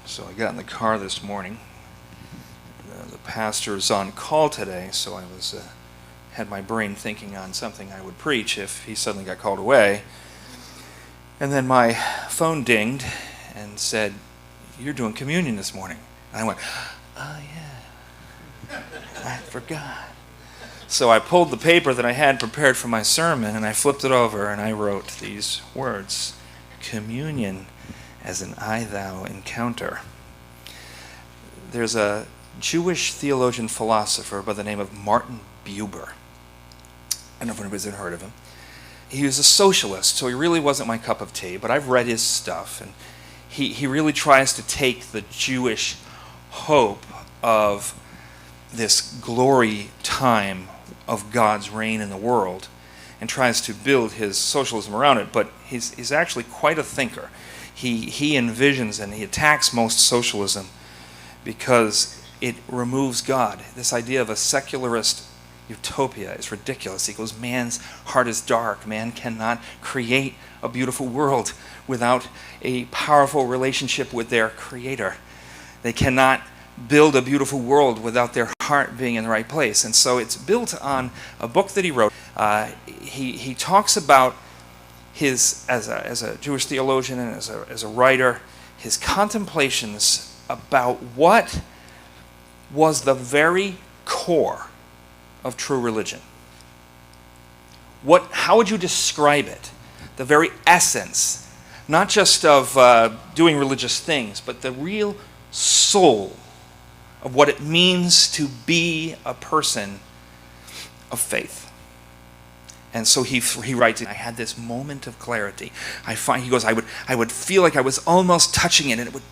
So I got in the car this morning. The pastor's on call today, so I had my brain thinking on something I would preach if he suddenly got called away. And then my phone dinged and said, "You're doing communion this morning." And I went, "Oh yeah, I forgot." So I pulled the paper that I had prepared for my sermon and I flipped it over and I wrote these words: communion as an I-thou encounter. There's a Jewish theologian philosopher by the name of Martin Buber. I don't know if anybody's ever heard of him. He was a socialist, so he really wasn't my cup of tea, but I've read his stuff, and he really tries to take the Jewish hope of this glory time of God's reign in the world and tries to build his socialism around it, but he's actually quite a thinker. He envisions and he attacks most socialism because it removes God. This idea of a secularist utopia is ridiculous. He goes, man's heart is dark. Man cannot create a beautiful world without a powerful relationship with their creator. They cannot build a beautiful world without their heart being in the right place. And so it's built on a book that he wrote. He talks about his, as a Jewish theologian and as a writer, his contemplations about what was the very core of true religion. How would you describe it? The very essence, not just of doing religious things, but the real soul of what it means to be a person of faith. And so he writes, I had this moment of clarity. He goes, I would feel like I was almost touching it, and it would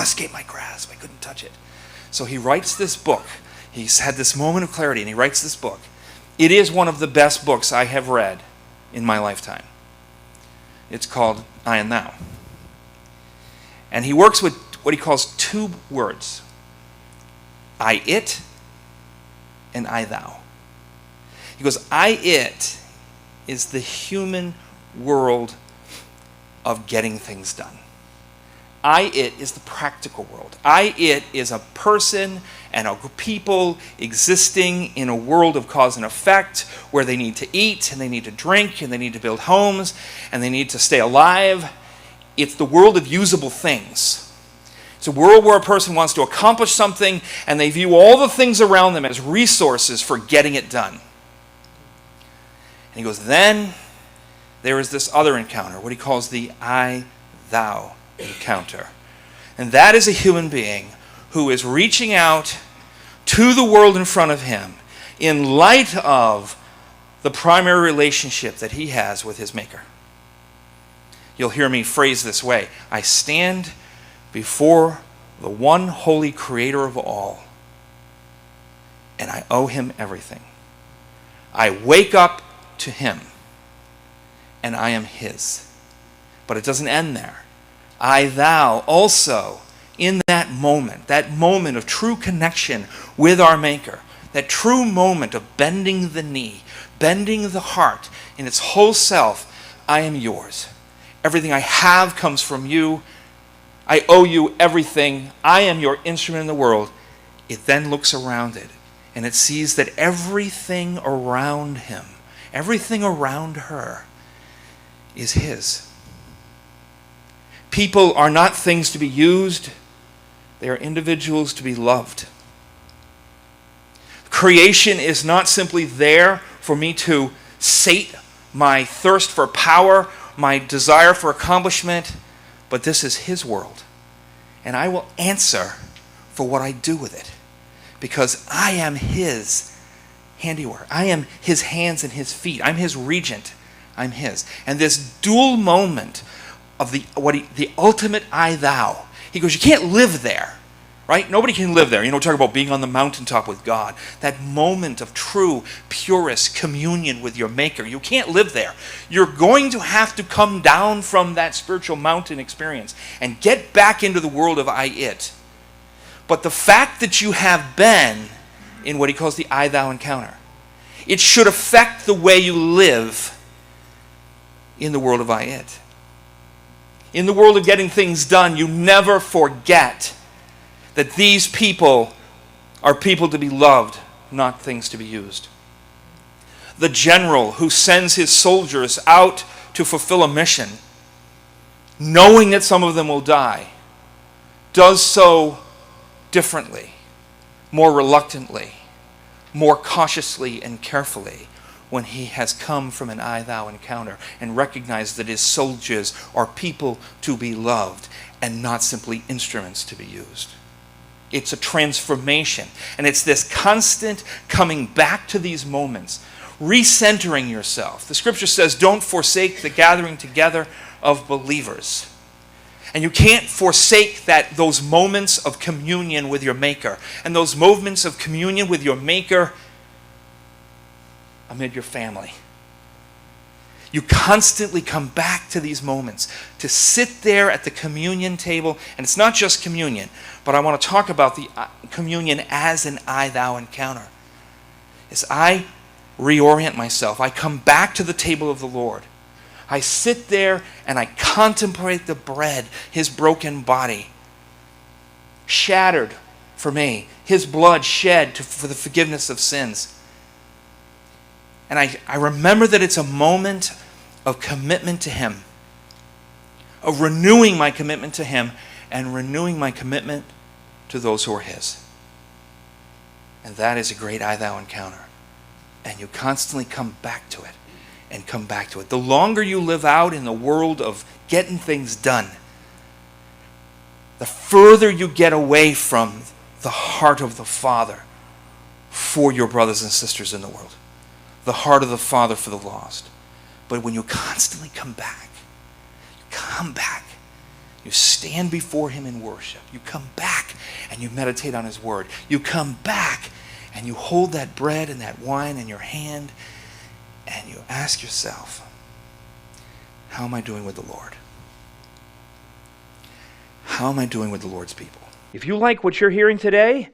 escape my grasp. I couldn't touch it. So he writes this book. He's had this moment of clarity, and he writes this book. It is one of the best books I have read in my lifetime. It's called I and Thou. And he works with what he calls two words: I it and I thou. He goes, I it is the human world of getting things done. I it is the practical world. I it is a person and a people existing in a world of cause and effect where they need to eat and they need to drink and they need to build homes and they need to stay alive. It's the world of usable things. It's a world where a person wants to accomplish something and they view all the things around them as resources for getting it done. And he goes, then there is this other encounter, what he calls the I-thou encounter. And that is a human being who is reaching out to the world in front of him in light of the primary relationship that he has with his Maker. You'll hear me phrase this way: I stand before the one holy Creator of all, and I owe him everything. I wake up to him, and I am his. But it doesn't end there. I, thou, also, in that moment of true connection with our Maker, that true moment of bending the knee, bending the heart in its whole self, I am yours. Everything I have comes from you. I owe you everything. I am your instrument in the world. It then looks around it, and it sees that everything around him, everything around her, is his. People are not things to be used. They are individuals to be loved. Creation is not simply there for me to sate my thirst for power, my desire for accomplishment, but this is his world. And I will answer for what I do with it, because I am his handiwork. I am his hands and his feet. I'm his regent. I'm his. And this dual moment of the ultimate I thou. He goes, you can't live there, right? Nobody can live there. Talk about being on the mountaintop with God. That moment of true, purest communion with your Maker. You can't live there. You're going to have to come down from that spiritual mountain experience and get back into the world of I it. But the fact that you have been in what he calls the I thou encounter, it should affect the way you live in the world of I it. in the world of getting things done, you never forget that these people are people to be loved, not things to be used. The general who sends his soldiers out to fulfill a mission, knowing that some of them will die, does so differently, more reluctantly, more cautiously and carefully when he has come from an I-thou encounter and recognized that his soldiers are people to be loved and not simply instruments to be used. It's a transformation, and it's this constant coming back to these moments, recentering yourself. The scripture says, don't forsake the gathering together of believers. And you can't forsake those moments of communion with your Maker, and those moments of communion with your Maker amid your family. You constantly come back to these moments, to sit there at the communion table, and it's not just communion, but I want to talk about the communion as an I-thou encounter. As I reorient myself, I come back to the table of the Lord. I sit there and I contemplate the bread, his broken body, shattered for me, his blood shed for the forgiveness of sins. And I remember that it's a moment of commitment to him, of renewing my commitment to him and renewing my commitment to those who are his. And that is a great I-thou encounter. And you constantly come back to it and come back to it. The longer you live out in the world of getting things done, the further you get away from the heart of the Father for your brothers and sisters in the world. The heart of the Father for the lost. But when you constantly come back, you stand before him in worship. You come back and you meditate on his word. You come back and you hold that bread and that wine in your hand and you ask yourself, how am I doing with the Lord? How am I doing with the Lord's people? If you like what you're hearing today,